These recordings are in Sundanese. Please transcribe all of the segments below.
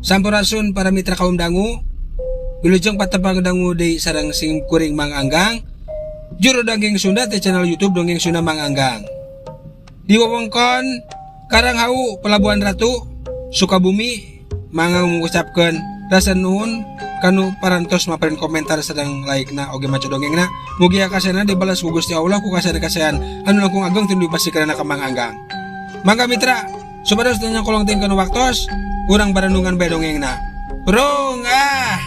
Sampurasun para mitra kaum dangu. Wilujeng patepang dangu di sarang sing kuring Mang Anggang. Juru dongeng Sunda di channel YouTube Dongeng Sunda Mang Anggang. Di wewengkon Karanghau Pelabuhan Ratu Sukabumi, Manggang mengucapkan rasa nuhun kanu parantos maparin komentar sedang laikna oge maca dongengna. Mugi akasana dibalas ku Gusti Allah ku kasada-kasayan anu langkung ageng tuluy pasikeunana ka Mang Anggang. Mangga mitra, supados tanya kolong tingkeun waktos urang barendungan bae dongengna. Brong ah.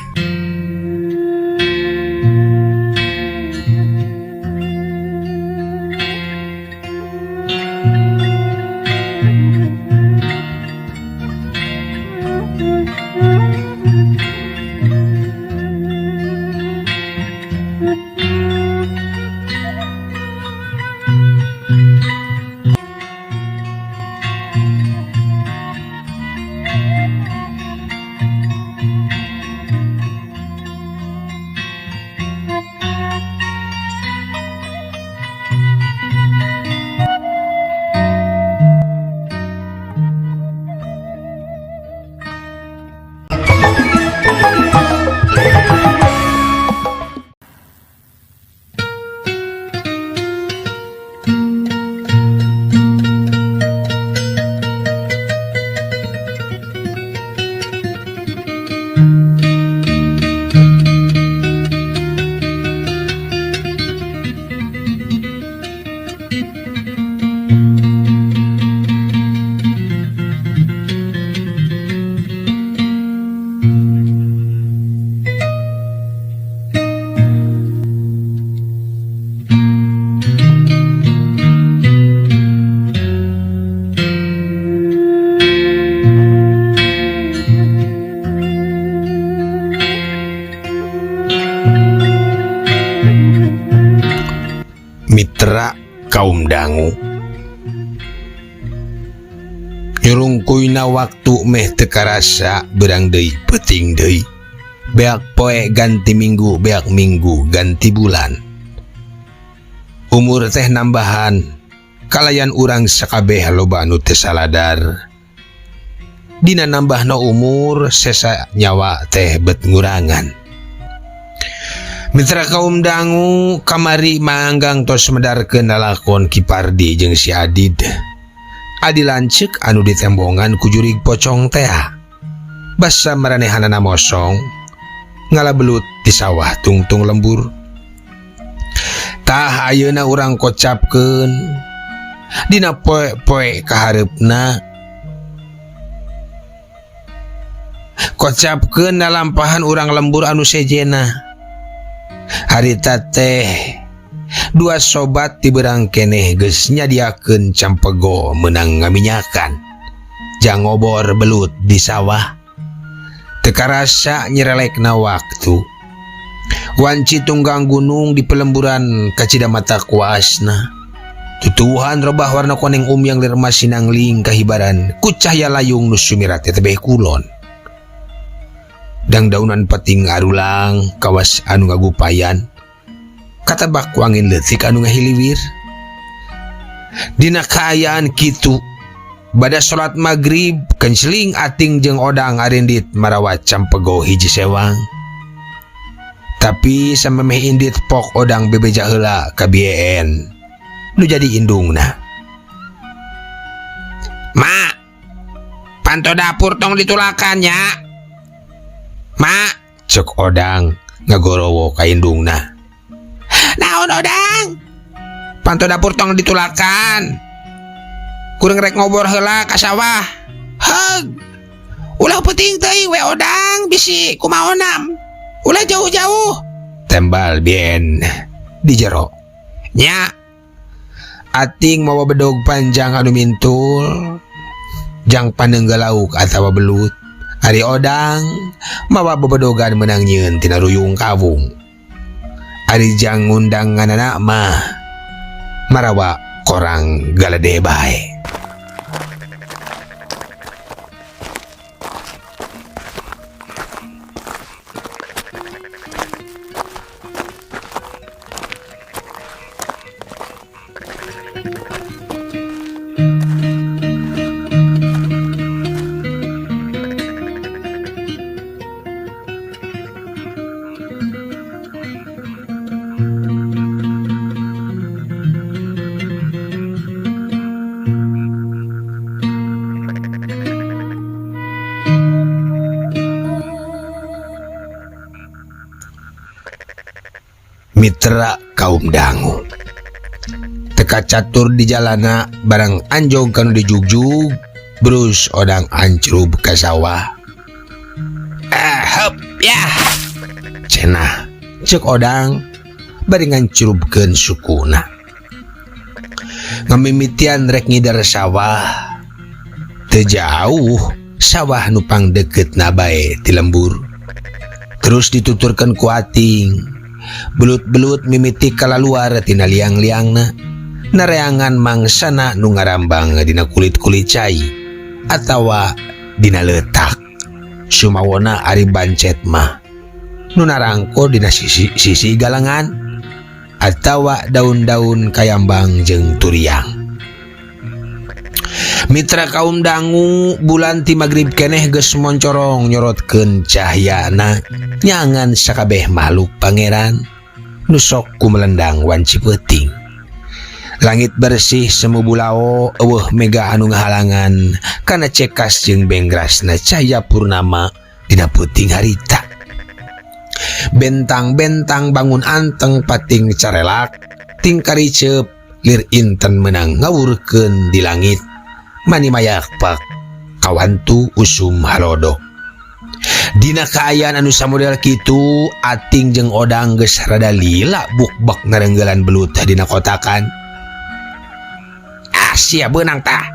Mitra kaum dangu, nyurungkuina waktu meh teu karasa beurang deui peuting deui. Beak poe ganti minggu, beak minggu ganti bulan. Umur teh nambahan, kalayan urang sakabeh loba anu teu saladar. Dina nambahna umur sesa nyawa teh bet ngurangan. Mitra kaum dangu, kamari Mang Anggang tos medarkeun lalakon Kipardi jeung si Adid. Adi lanceuk anu ditembongan ku jurig pocong teh. Basa maranehanana mosong ngalabelut di sawah tungtung lembur. Tah ayeuna urang kocapkeun dina poe-poe kahareupna. Kocapkeun nalampahan urang lembur anu sejena. Harita teh dua sobat di berang keneh geus nyadiakeun campego meunang ngaminyakan. Jang ngobor belut di sawah. Teu karasa nyerelekna waktu. Wanci tunggang gunung di pelemburan kacida mata kuasna. Tutuhan robah warna koneng yang lir masinangling kahibaran ku cahya layung nu sumirat tebeh kulon. Dang daunan peting arulang kawas anu ngagupayan katabak wangin leutik anu ngahiliwir. Dina kaayaan kitu bada salat magrib kenceling ating jeung odang arindit marawat campego hiji sewang. Tapi samemeh indit pok odang bebeja heula ka BN nu jadi indungna. Ma, panto dapur tong ditulakannya. Ma, cek odang ngagorowo ka indungna. Naon odang? Panto dapur tong ditulakan. Kurang rek ngobor heula ka sawah. Heug. Ulah peuting teuing we odang bisi kumaonam. Ulah jauh-jauh. Tembal bien di jero. Nya. Ating mawa bedog panjang anu mintul. Jang paneunggalauk atawa belut. Ari odang mawa bebedogan menang nyieun tina ruyung kawung. Ari jang ngundanganana mah marawa korang galede bae. mitra kaum dangu. Teka catur di jalana barang anjog kanu dijugjug, brus odang ancrub ka sawah. Hop ya. Cenah cek odang bari ngancurubkeun sukuna. Ngamimitian rek ngidar sawah. Teu jauh sawah nu pangdeukeutna bae ti lembur. Terus dituturkeun ku ating. Belut-belut mimiti kalaluar tina liang-liangna. Nareangan mangsana nu ngarambang dina kulit-kulit cai atawa dina letak. Sumawona ari bancet mah nu narangko dina sisi galangan atawa daun-daun kayambang jeung turiang. Mitra kaum dangu, bulan ti magrib keneh geus moncorong nyorotkeun cahyana nyangan sakabeh makhluk pangeran nu sok kumelendang wanci peuting. Langit bersih semu bulao eueuh mega anu ngahalangan kana cekas jeung bengrasna cahya purnama dina peuting harita. Bentang-bentang bangun anteng pating carelak ting kariceup lir inten meunang ngawurkeun di langit mani mayak pak kawantu usum halodo. Dina kaayaan anu samodel kitu ating jeung odang geus rada lila bukbak narenggelan belut dina kotakan. Sia beunang tah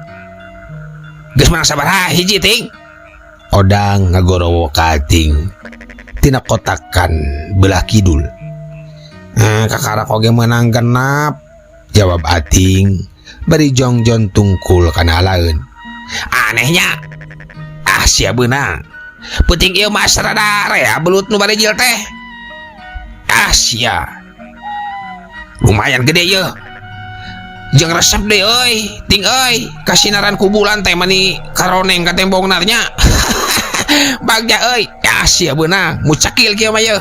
geus menang sabaraha hiji ting. Odang ngagorowo ka ating tina kotakan belah kidul. Kakarak oge menang genap, jawab ating bari jongjon tungkul kana alaeun. Anehnya sia beunang peuting ieu mah rada rea belut nu bari jil teh. Sia lumayan gede ieu. Jeung resep deh euy, ting euy, kasinaran ku bulan teh mani karoneng ka tembongna nya. Bagja euy, sia beunang mucakil kieu mah yeuh.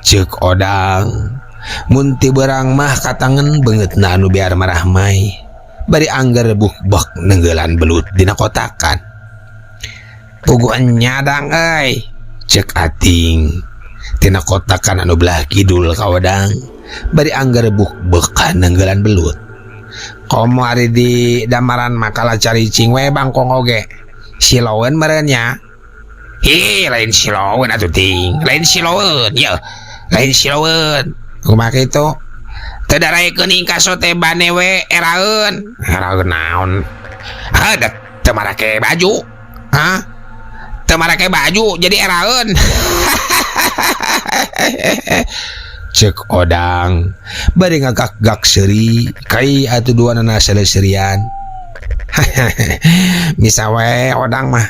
Ceuk odang, mun ti beurang mah katangen beungeutna anu biar marah mai. Bari angger bukbek nenggelan belut dina kotakan. Puguhan nyadang euy, ceuk ating. Tina kotakan anu belah kidul ka odang, bari angger bukbek nenggelan belut. Komo ari di damaran makala caricing we bangkong oge. Siloeun meureun nya. Lain siloeun atuh ting. Lain siloeun, yeuh. Lain siloeun. Kumaha kitu? Teu daraekeun ingkaso teh bane we eraeun. Eraeun naon? Teu marake baju. Teu marake baju jadi eraeun. Cek odang bari ngagak-gak seuri kai atuh duanana saleserian. Misa we odang mah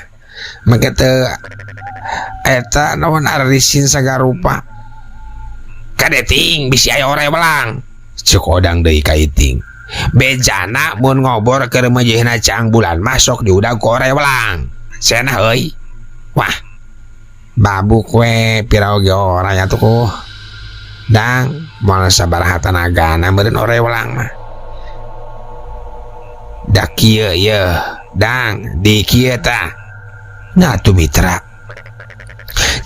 make teu eta naon arisin sagarupa. Kade ting bisi aya ore welang. Cek odang deui ka iting. Bejana mun ngobor keur meujeuhna cang bulan masuk diudag ku ore welang. Cenah euy. Wah. Babuk we pira oge ora nya tuh. Dang, moal sabaraha tanagana meureun ore welang mah. Da kieu yeuh, dang, di kieu tah. Ngatu mitra.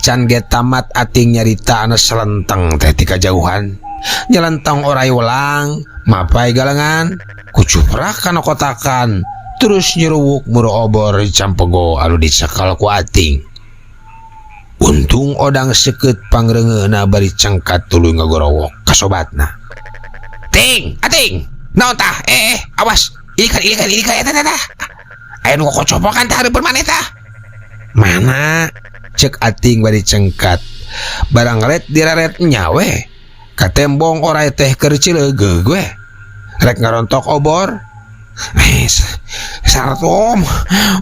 Can ge tamat ating nyarita anu selenteng teh ti kajauhan. Nyelentong orai welang, mapai galengan, kucuprak kana kotakan, terus nyeruwuk muru obor campego anu dicekal ku ating. Untung odang seukeut pangreungeuna bari cengkat tuluy ngagorowok ka sobatna. Ting, ating, naon tah? Awas, ilikan eta. Aya nu kocopokan tah hareupeun maneh tah. Mana? Cek ating bari cengkat. Barang ret diraret nya we. Ka tembong orai teh keur cileugeuh we. Rek ngarontok obor. Sartum,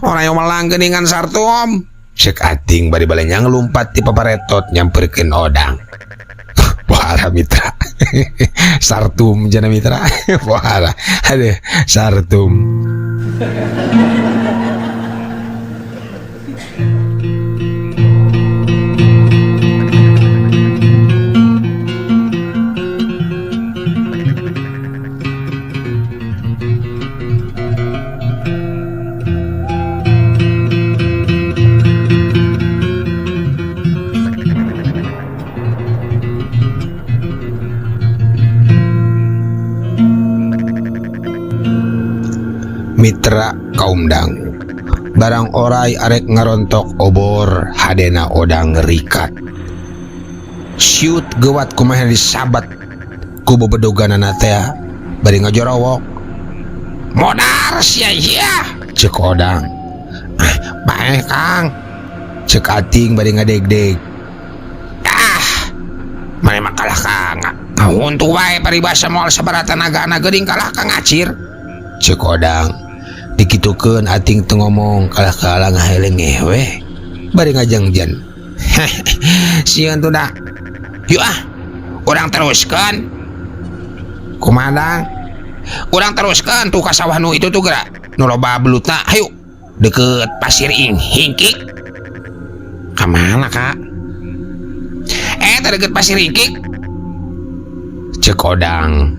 orai melang geuningan sartum. Cek ating bari balenya ngelumpat ti paparetot nyamperkeun odang. Wah mitra. Sartum jana mitra. Wah aduh sartum. Mitra kaum dangu, barang orai arek ngarontok obor hadena odang rikat. Siut gewat kumaha disabat ku bebedoganana teh bari ngajorowok. Modar sia ya, cek odang. Bae Kang, cek ating bari ngadeg-deg. Mane makalah Kang. Untuk wae paribasa moal sabaraha tenagana geuning kalah Kang ngacir. Cek odang. Dikitukeun ating teu ngomong kalah-kalah ngahelenge weh. Bari ngajengjen. Sieun tuh da. Yuk urang teruskeun. Kumadang. Urang teruskeun tuh ka sawah nu itu tuh geura. Nu loba belutna. Hayu. Deket pasir hingkik. Ka mana, Kak? Deket pasir hingkik. Cek odang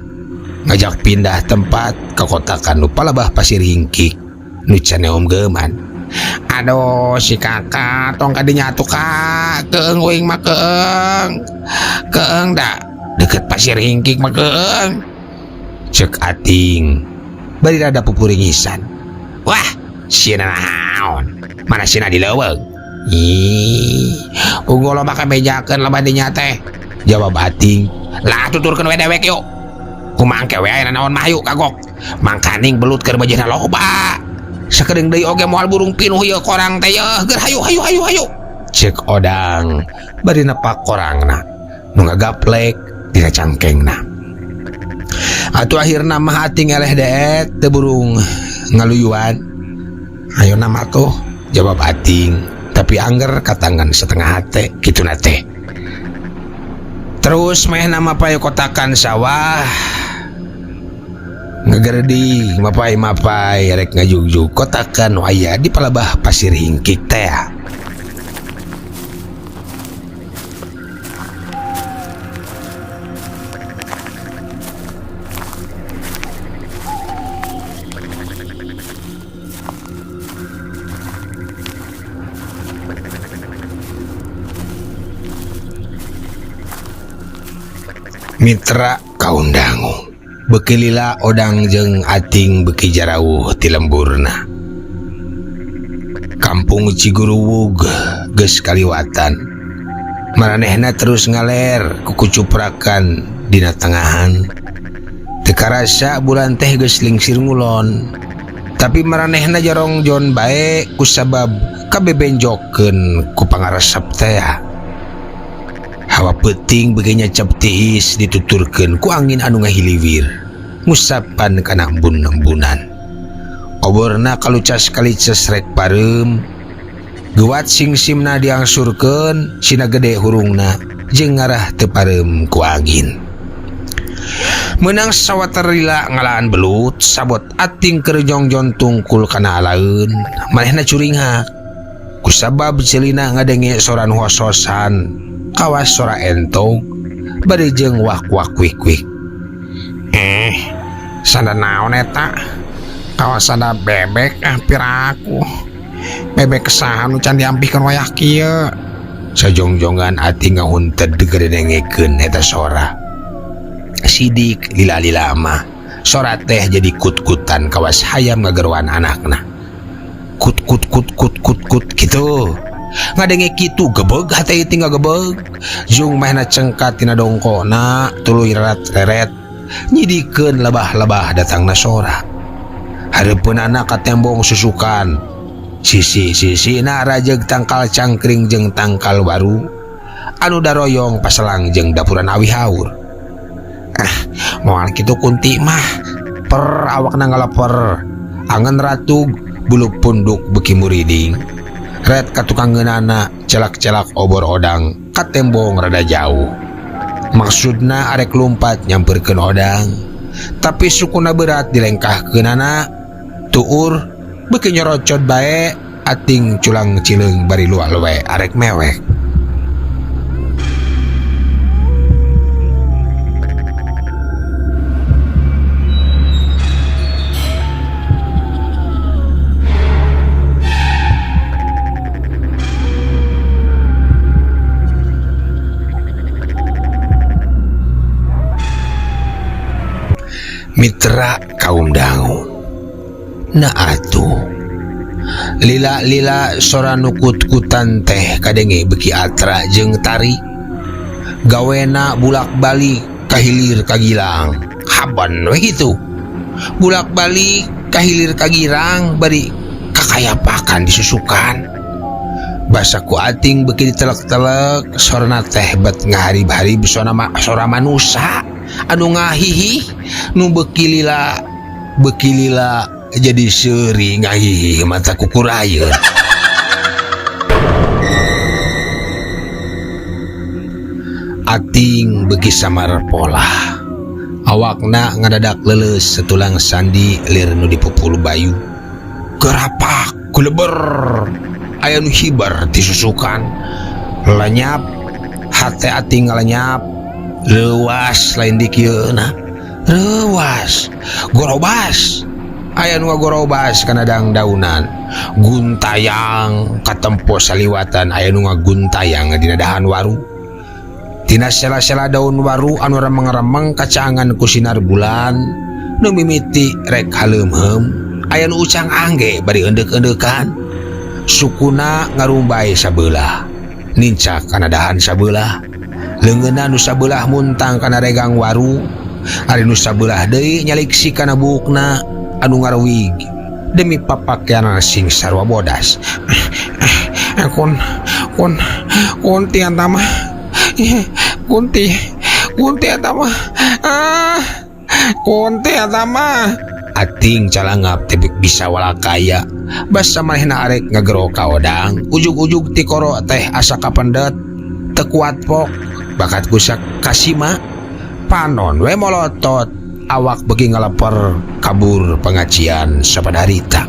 ngajak pindah tempat ke kotakan nu palebah pasir hingkik nu can geman. Aduh si kakak tong kadinya atuh Kak, keung uing mah keung da deket pasir hingkik mah keung. Cek ating bari rada pupuringisan. Wah sieuna naon, mana sieuna dileuweung. Unggul lo bakal bejakeun loba dinya teh. Jawab ating. Lah tuturkeun we dewek yuk. Kumangke we aya naon mah yuk kagok. Mangkaning belut keur bejana loba. Sakedeung deui oge moal burung pinuh ieu korang teh yeuh. Ger hayu. Cek odang bari nepak korangna nu ngagaplek dina cangkengna. Atuh akhirna mah ating eleh deet teu burung ngaluyuan. Ayeuna mah tuh jawab ating. Tapi angger katangan setengah hate gitu nate. Terus meh nama payo kotakan sawah ngegerdi mapai rek ngajugjug kotakan aya di palebah pasir hingkik teh. Mitra kaum dangu, beuki lila odang jeung ating beuki jarawuh ti lemburna. Kampung Ciguruwug geus kaliwatan. Maranehna terus ngaler kukucuprakan dina tengahan. Teu karasa bulan teh geus lingsir ngulon. Tapi maranehna jarongjon bae kusabab kabebenjokeun ku pangaresep teh. Hawa peting begenya cap tiis dituturkeun ku angin anu ngahiliwir ngusapan kana embun-embunan. Oborna kalucas kalices rek pareum. Gewat singsimna diangsurkeun sina gede hurungna jeung ngarah teu pareum ku angin. Meunang sawatarila ngalaan belut sabot ating keur jongjon tungkul kana alaeun manehna curingak kusabab celina ngadenge soran hososan kawas sora entog bari jeung wak-wak kwik-kwik. Sanda naon eta? Kawas ada bebek piraku. Bebek saha nu can diampikeun wayah kieu? Sajongjongan ating ngahunted gedengekeun eta sora. Sidik lila-lila mah sora teh jadi kut-kutan kawas hayam ngageruan anakna. Kut gitu. Ngadenge kitu gebeg hate tinggal gebeg jung mehna cengkat tina dongkona tuluy reret nyidikeun lebah-lebah datangna sora. Hareupeunana ka tembong susukan sisi-sisina rajeg tangkal cangkring jeung tangkal baru anu daroyong paselang jeung dapuran awi haur. Moal kitu kunti mah per awakna ngaleper angan ratug bulu punduk beuki muriding. Red katukangeunana celak-celak obor odang ka tembong rada jauh. Maksudna arek lumpat nyamperkeun odang, tapi sukuna berat dilengkahkeunana. Tuur beuki nyorocot bae ating culang cileung bari luak-luwe arek mewek. Mitra kaum dangu, Na atuh lila-lila sora nukut-kutan teh kadenge beki atra jeung tari gawena bulak-balik kahilir kagilang haban we gitu bulak-balik kahilir kagirang bari kakayapakan disusukan basa ku ating beki ditelek-telek sorana teh bet ngaharib-harib sora manusia anu ngahihi nu beki lila jadi seri ngahihi mata kukurayeun ating beki samar pola awakna ngadadak leuleus setulang sandi lir nu dipupul bayu gerapak kuleber aya nu hibar disusukan lanyap hate ating ngalenyap leuwas lain di kieuna leuwas gorobas aya nu ngagorobas kana daunan guntayang katempo saliwatan aya nu ngaguntayang dina dahan waru tina sela-sela daun waru anu remeng-remeng kacangan ku sinar bulan nu mimiti rek haleumheum aya nu ucang angge bari endek-endekan sukuna ngarumbay sabelah nincak kana dahan sabelah leungeunna nu sabelah muntang kana regang waru ari nu sabelah deui nyaliksi kana buukna anu ngaruwig demi papakean sing sarwa bodas kunti antama kunti antama ating calangap tebek bisa walakaya basa manehna arek ngagero ka odang ujug-ujug ti koro teh asa kapendet teu kuat pok bakat kusak kasima panon we molotot awak beki ngaleper kabur pengacian sapadarita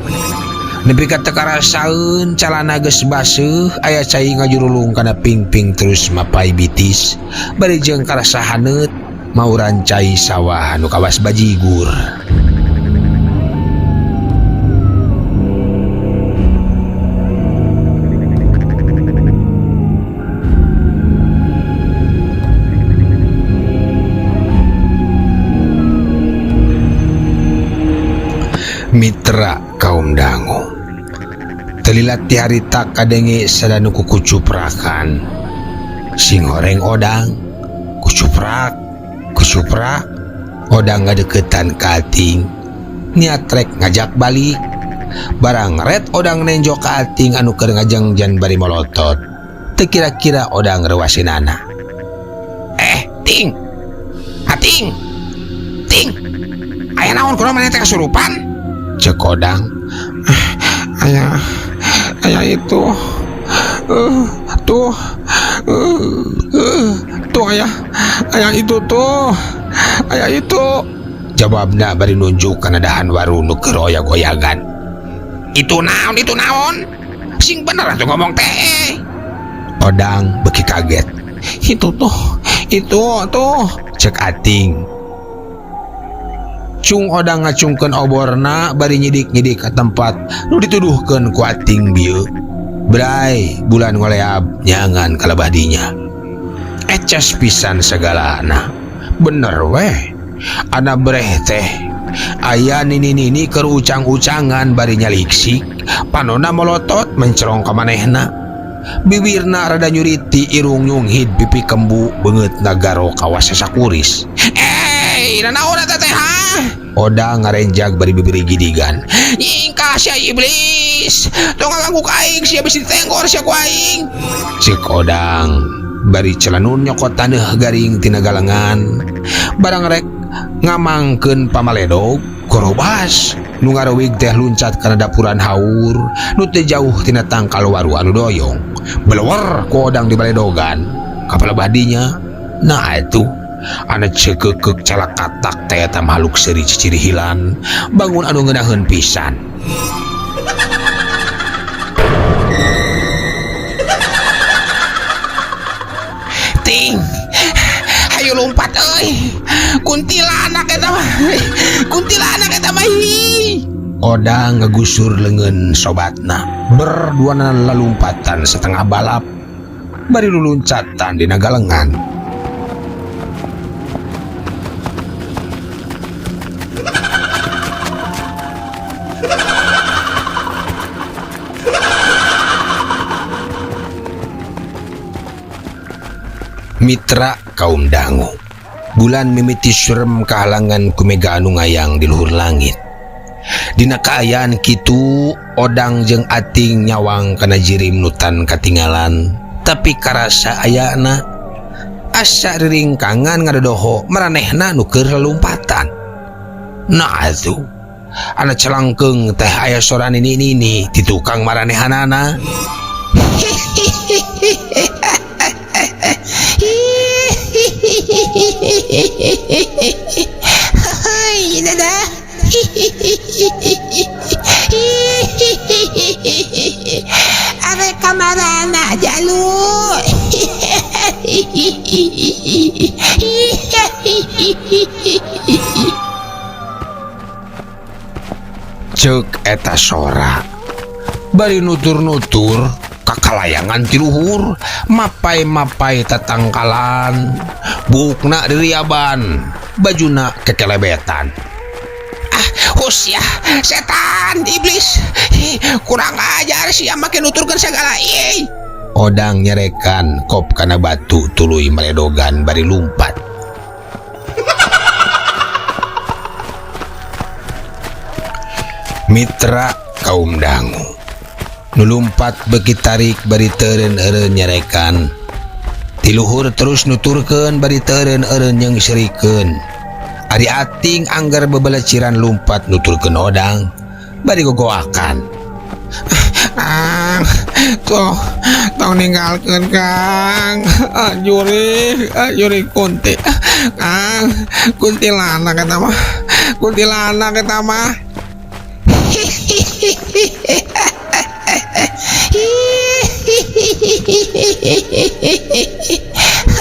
nepi ka teu karasaeun calana geus baseuh aya cai ngajurulung kana pingping terus mapai bitis bari jeung karasa haneut mauran cai sawah nu kawas bajigur mitra kaum dangu telilat ti harita kadenge sadanu kucuprakan sing horeng odang kucuprak odang ngadeketan ka ating niat rek ngajak balik barang ret odang nenjo ka ating anu keur ngajangjan bari molotot teu kira-kira odang rewasinana ting aya naon kunaon maneh teh kasurupan cek odang ayah itu tuh ayah itu jawabna bari nunjuk kana dahan waru nu keur oyag-oyagan itu naon sing bener atuh ngomong teh odang beki kaget itu tuh cek ating cung odang ngacungkeun oborna bari nyidik-nyidik ka tempat nu dituduhkeun ku ating bieu bray bulan ngoleab nyangan kalebah dinya eces pisan segalana bener weh ana breh teh aya nini-nini keur ucang-ucangan bari nyaliksik panonna molotot mencerong ka manehna bibirna rada nyuriti irung nyunghid pipi kembu beungeut nagaro kawas sakuris nanaon eta teh odang ngarenjag bari bibir gidigan ingkah sia iblis tong ngaganggu ka aing sia bisi tenggor sia ku aing cek odang bari celanun nyokot taneuh garing tina galengan barang rek ngamangkeun pamaledog korobas nu ngaruwig teh luncat kana dapuran haur nu teu jauh tina tangkal waru anu doyong belewer ku odang di baledogan kapal badinya nah atuh ana cekekek calakatak teh eta makhluk seri cicirihilan bangun anu ngeunaheun pisan ting hayu lompat euy kuntilanak eta mah odang ngagusur leungeun sobatna berduana lalumpatan setengah balap bari luluncatan dina galengan Mitra kaum dangu, bulan mimiti surem kahalangan kumega anu ngayang di luhur langit. Dina kaayaan kitu odang jeung ating nyawang kana jirim nutan katinggalan, tapi karasa ayana asa riringkangan ngadodoho maranehna nu keur lalumpatan. Nah atuh ana celangkeung teh aya sora nini ti tukang maranehanana. Hai dada. Are kamarana jalu. Ceuk eta sora bari nutur-nutur kakalayangan ti luhur, mapai-mapai tatangkalan, bukna diriaban, bajuna kekelebetan. Hus ya, setan, iblis. Kurang ajar sia make nuturkeun sagala ieu. Odang nyerekan kop kana batu tuluy maledogan bari lumpat. Mitra kaum dangu, nulumpat beki tarik bari teureun eureun nyerekan. Tiluhur terus nuturkeun bari teureun eureun yang serikeun. Ari ating anggar bebeleciran lumpat nuturkeun odang bari gogoakan. Tong ninggalkeun Kang. Juri kunti. Kang, kuntilanak eta mah.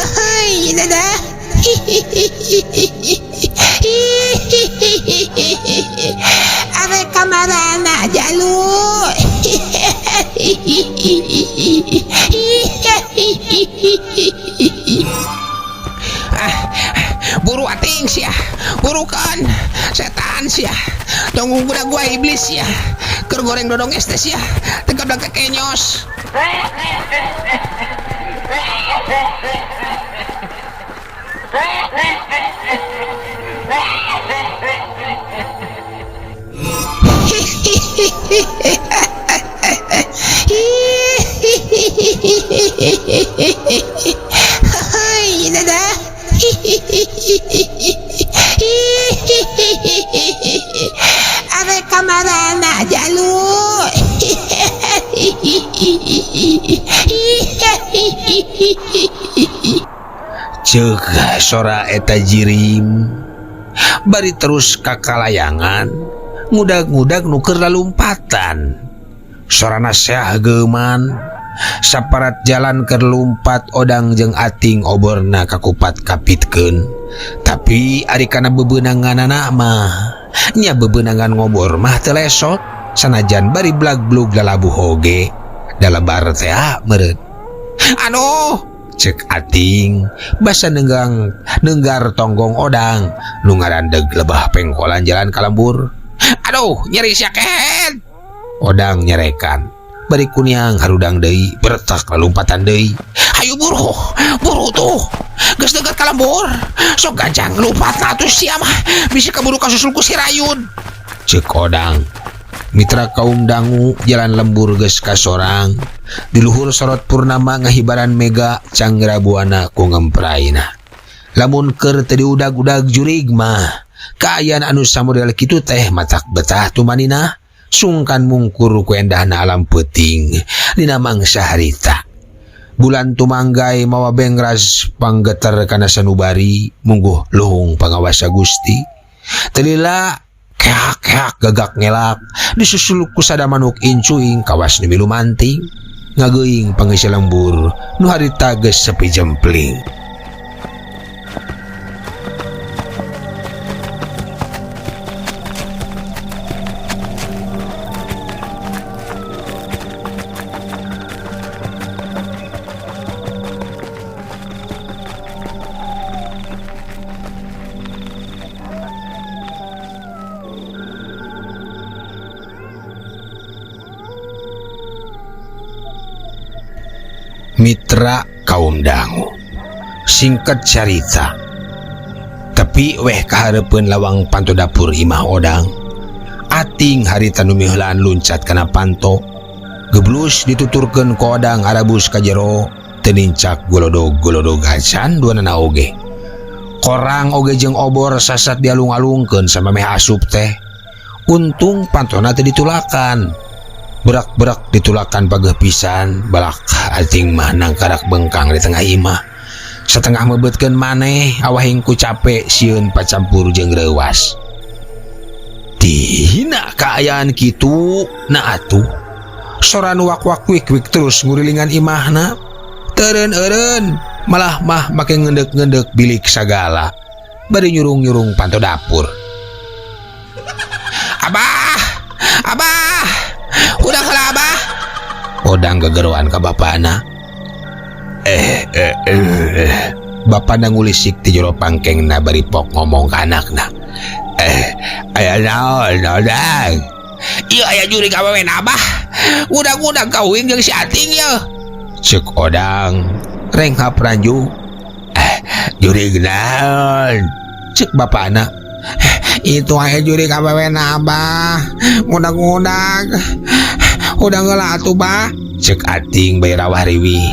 Hai dada. Are kamarana jalu. Buru ating sia. Burukan setan sia. Tunggu budak gua iblis sia. Keur goreng dodong es teh sia. Tegap kekenyos. Hai dada. Are kamarana jalu. Ceuk sora eta jirim bari terus kakalayangan ngudag-ngudag nu keur lalumpatan. Sorana seah geuman saparat jalan keur lumpat odang jeung ating oborna kakupat kapitkeun. Tapi ari kana bebeunanganana mah nya bebeunangan ngobor mah teu lesot sanajan bari blag-blug lalabuh oge dalabar teh meureun. Aduh, Cek ating basa nenggar tonggong odang nu ngarandeg lebah pengkolan jalan kalambur. aduh, nyeri sakit. Odang nyerekan bari kuniang harudang deui bertak lalumpatan deui. Ayo buru tuh. Geus deukeut kalambur. Sok gancang lompat atuh sia mah. Bisa kaburu kasusul ku si Rayun. Cek odang. Mitra kaum dangu jalan lembur geus kasorang. Di luhur sorot purnama ngahibaran mega cangra buana ku ngempraina. Lamun keur teu diudag-udag jurig mah kaayaan anu samodel kitu teh matak betah tumanina. Sungkan mungkur ku endahna alam peuting dina mangsa harita. Bulan tumanggai mawa bengras panggeter kana sanubari mungguh luhung pangawasa Gusti. Telila keak-keak gagak ngelak disusul ku sada manuk incuing kawas nu milu manting ngageuing pangeus lembur nu harita geus sepi jempling. Mitra kaum dangu, Singkat cerita, tapi weh kaharepeun lawang panto dapur imah Odang. Ating harita nu miheulaan luncat kana panto, geblus dituturkeun ku Odang arabus ka jero, teu nincak golodog-golodog acan duanana oge. Korang oge jeung obor sasat dialung-alungkeun samameh asup teh. Untung pantona teu ditulakan. Berak-berak ditulakan pageuh pisan, balak ating mah nangkarak bengkang di tengah imah. Setengah mebetkeun maneh awahing ku capek sieun pacampur jeung reuwas. Dina kaayaan kitu, na atuh. Soran wak-wak wik-wik terus ngurilingan imahna. Teureun-eureun, malah mah make ngendek-ngendek bilik sagala. Bari nyurung-nyurung panto dapur. Abah, udah lah Abah. Odang gegeroan ka bapana. Bapana ngulisik ti jero pangkengna bari pok ngomong ka anakna. Aya naon, Odang? Ieu aya jurig awewe Abah. Udah kawin jeung si Ating ye. Cek Odang, renghap ranju. Jurig naon? Cek bapana. Itu aya jurig awewe Abah. Ngudag-ngudag. Udah geula atuh Bah. Cek Ating bae rawah riwih.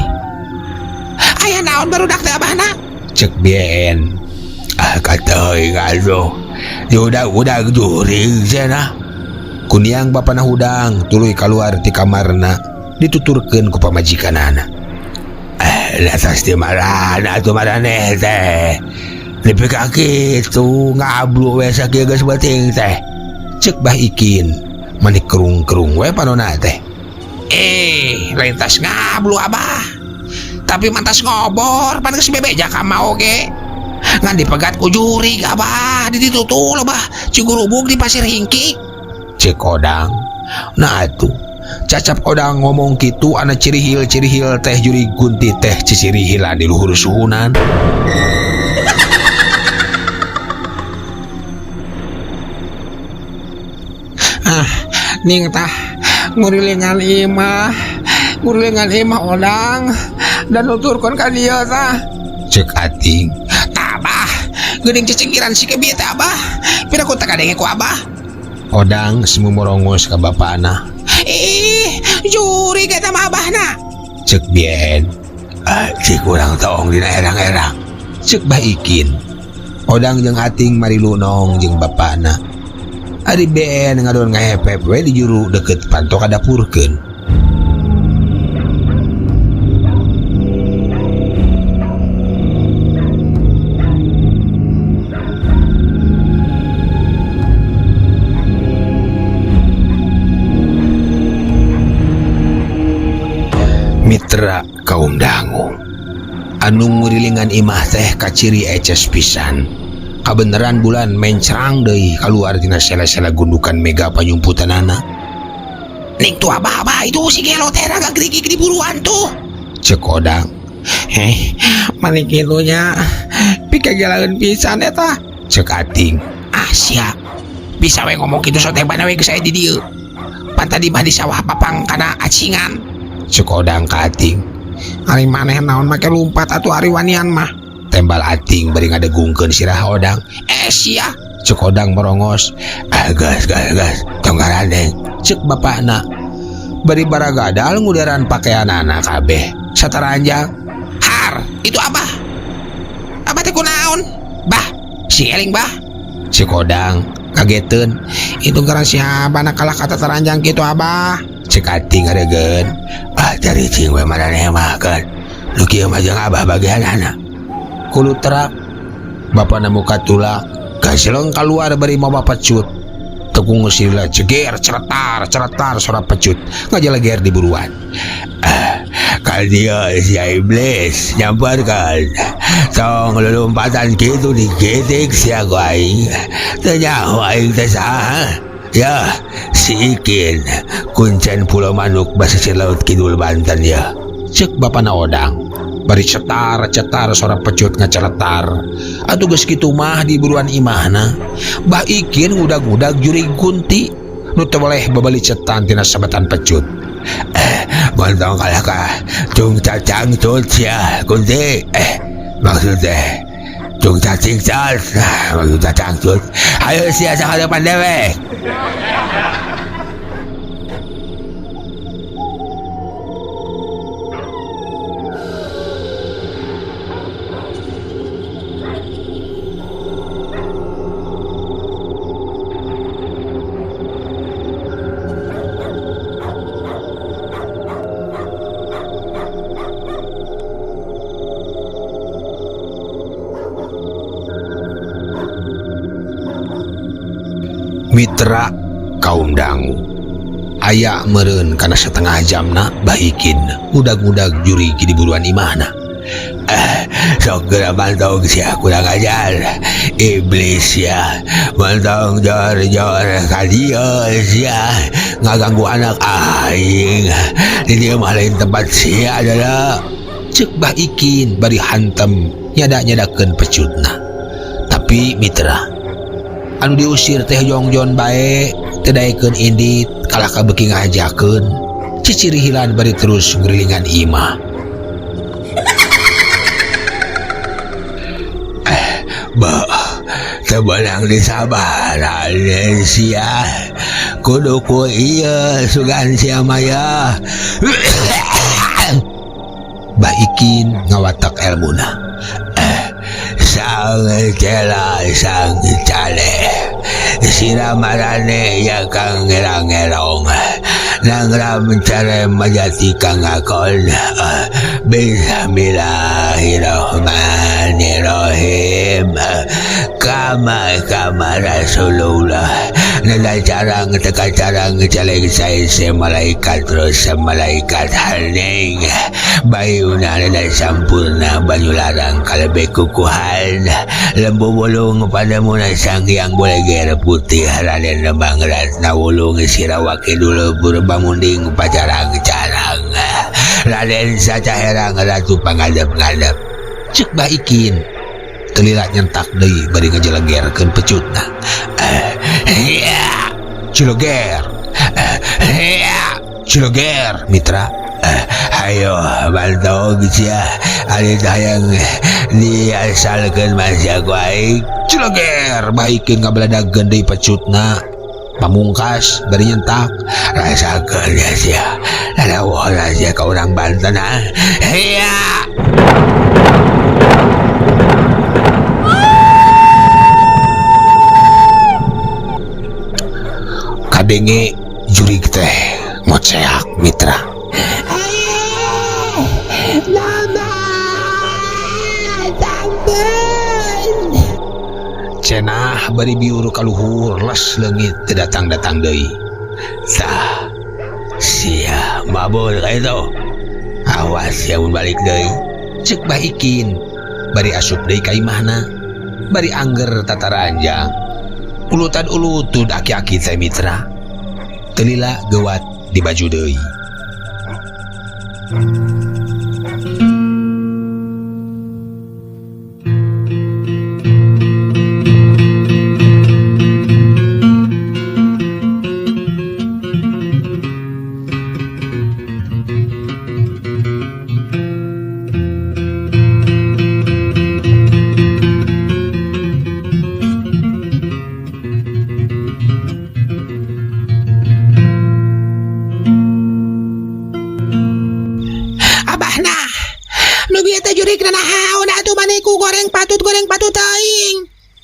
Aya naon barudak teh Abahna? Cek Bien. Katoy ngaso. Udah jurig cenah. Kuniang bapana Hudang tuluy kaluar ti kamarna, dituturkeun ku pamajikanana. Latas ti marana atuh maraneh teh. Lebih ka kitu ngablu we sakieu geus beuting teh. Cek Bah Ikin, manik kerung-kerung we panonna teh. Lain tas ngablu Abah. Tapi mantas ngobor pan geus bebeja ka mah oge. Ngan dipegat ku jurig Abah, ditutul Abah. Cigurubuk di Pasir Hingki. Cek Odang, nah atuh cacap Odang ngomong gitu ana cirihil-cirihil teh jurig gunti teh cicirihilan di luhur suhunan. Ning tah ngurilingan imah Odang dan nuturkeun ka dieu tah. Cek Ating, Abah, geuning cicingkiran si kebieu teh Abah. Pira ku teu kadenge ku Abah. Odang semumorongos ka bapana. Juri kata mah Abahna. Cek Bien, cik urang tong dina erang-erang. Cek Bah Ikin, Odang jeung Ating mari lunong jeung bapana. Ari Bien ngadon ngahepep we di juru deket panto kadapurkeun. Mitra kaum dangu anu ngurilingan imah teh kaciri eces pisan. Kabeneran bulan mencrang deui kaluar tina sela-sela gundukan mega panyumputanana. Ning tuh Abah itu si gelo teh raga gigi buruan tuh. Cek Odang, manik kitu nya pikagelaeun pisan eta. Cek Ating, sia bisa we ngomong kitu sotebana we geus aya di dieu. Pan tadi mah di sawah papang kana acingan. Cek Odang ka Ating, ari maneh naon make lumpat atuh ari wanian mah. Tembal Ating bari ngadegungkeun sirah Odang. Sia. Cek Odang merongos, gas, tong garandeng. Cek bapakna, bari baragadal ngudaran pakaianana kabeh sataranjang. Har, itu Abah teh kunaon? Bah, si eling Bah. Cek Odang kageteun, itu gara siapa nak kalah kata teranjang gitu Abah. Cek Ating ngadegeun, cari cing we maraneh mah kan. Nu kieu mah jeung Abah bagianana. Kulu terak, bapana muka tulak, gaseleng kaluar bari mawa pecut. Tekung ngusirla ceger ceretar suara pecut ngajaleger di buruan. Kal dia si iblis nyamparkan. Tong lompatan gitu digetik sia ku aing. Teu nyaho aing teh saha. Ya, si Ikin, kuncen Pulau Manuk basisir laut kidul Banten ya. Cek bapana Odang, bari cetar suara pecut ngaceletar. Atuh geus kitu mah di buruan imahna, Bah Ikin ngudag-ngudag jurig kunti nu teu boleh babali cetan tina sabetan pecut. Montong kalah ka tung cacang tut ya kunti. Maksud teh cung cacing cat. Maksud cangcut. Ayo sia sa hadapan dewek. Mitra kaum dangu aya meureun kana setengah jamna bahikin mudag-mudag juri di buruan imahna. Sok geura mantong sia kurang ajar iblis ya, mantong jor-jor ka dieu sia ngaganggu anak aing di dieu mah lain tempat sia adalah cek bahikin bari hantem nyada-nyadakeun pecutna. Tapi mitra anu diusir teh jongjon bae tedaekeun indit kalah kabeuki ngajakeun cicirihilan bari terus ngerilingan imah. Tebenang disabaran sia kudu ku ieu sugan sia maya. Baikin ngawatak elmuna. Sang cela sang cale siramarane ya kang ngerang-ngerong nangra mencari majati kang akon. Bismillahirrahmanirrahim. Kama Rasulullah nada carang teka carang caleg saya malaikat terus malaikat haning bayuna nada sampurna banyularang kalebe kukuhan lembu bulung pada muna sang yang boleh ger putih Raden Bangrat nawulung sirawake dulu burbamunding pacarang carang Raden saca herang ratu pangadep-ngadep cek baikin telila nyentak deui bari ngajelegerkeun pecutna. Cileger. Cileger mitra. Hayo bantu sia ari hayang diasalkeun masya ku aing. Cileger baikeun ngabeladageun deui pecutna. Pamungkas bari nyentak rasakeun ya sia. Lalawoh sia ka urang Banten ah. Kadenge jurig teh ngoceak mitra. Cenah bari biuru kaluhur les leungit teu datang-datang deui. Tah sia mabul ka itu. Awas ya mun balik deui. Cek baikin bari asup deui ka imahna. Bari angger tataranjang. Ulutan-ulutud aki-aki teh mitra. Telila gewat di baju deui.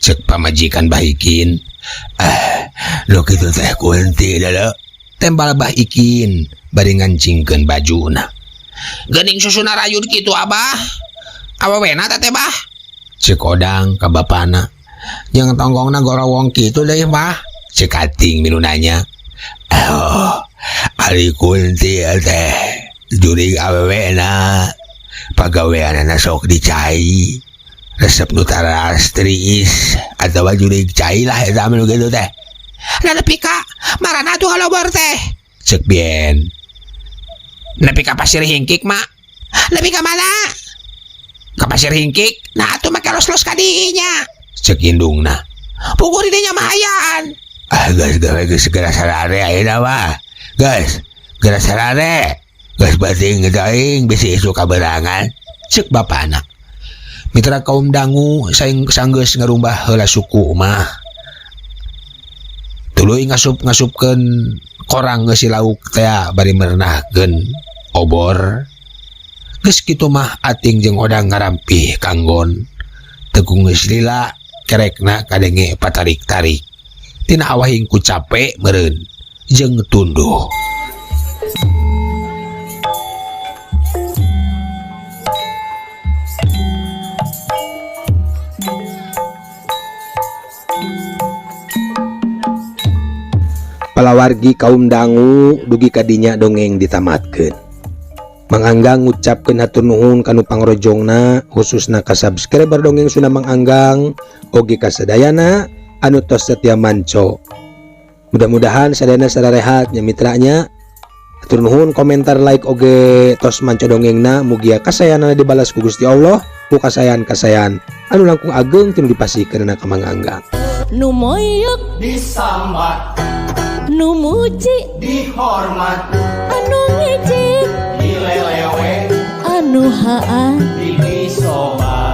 Cek pamajikan baikin. Lo kitu teh kunti dalo. Tembal baikin bari ngancingkeun bajuna. Geuning susuna rayun kitu abah. Awewena teh bah. Cek odang ka bapana. Yang tonggongna gorowong kitu deui mah. Cek ating minunanya. Ari kunti teh jurig awewena. Pagaweanana sok dicai. Resep nutaras triis atau jurig cai lah eta anu kitu teh. Nepi ka marana tuh halobor teh. Cek bien. Nepi ka pasir hingkik mak. Nepi ka mana? Ka pasir hingkik. Nah atuh make los-los ka dinya. Cek indungna. Puguh di dinya mahayan. Guys segera sarare ayeuna mah. Guys, segera sarare. Guys bating ngadaing bisi isu kaberangan. Cek bapana. Mitra kaum dangu sanggeus ngarumbah heula suku mah. Tuluy ngasup-ngasupkeun korang geus lauk teh bari merenahkeun obor. Geus kitu mah ating jeung odang ngarampih kanggon. Tegung geus lila kerekna kadenge patarik-tarik. Tina awahing ku capek meureun jeung tunduh. Palawargi kaum dangu dugi kadinya dongeng ditamatkeun. Mang Anggang ngucapkeun hatur nuhun kanu pangrojongna khususna ka subscriber dongeng Sunda Mang Anggang oge ka sadayana anu tos setia manco. Mudah-mudahan sadayana sararehat nya mitranya. Hatur nuhun komentar like oge tos manco dongengna mugia kasayana dibalas ku Gusti Allah ku kasayan-kasayan anu langkung ageng tinu dipasikeun ka Mang Anggang. Nu moyok Disambat, nu muji dihormat, anu ngijik dilelewe, anu haan dibisobat.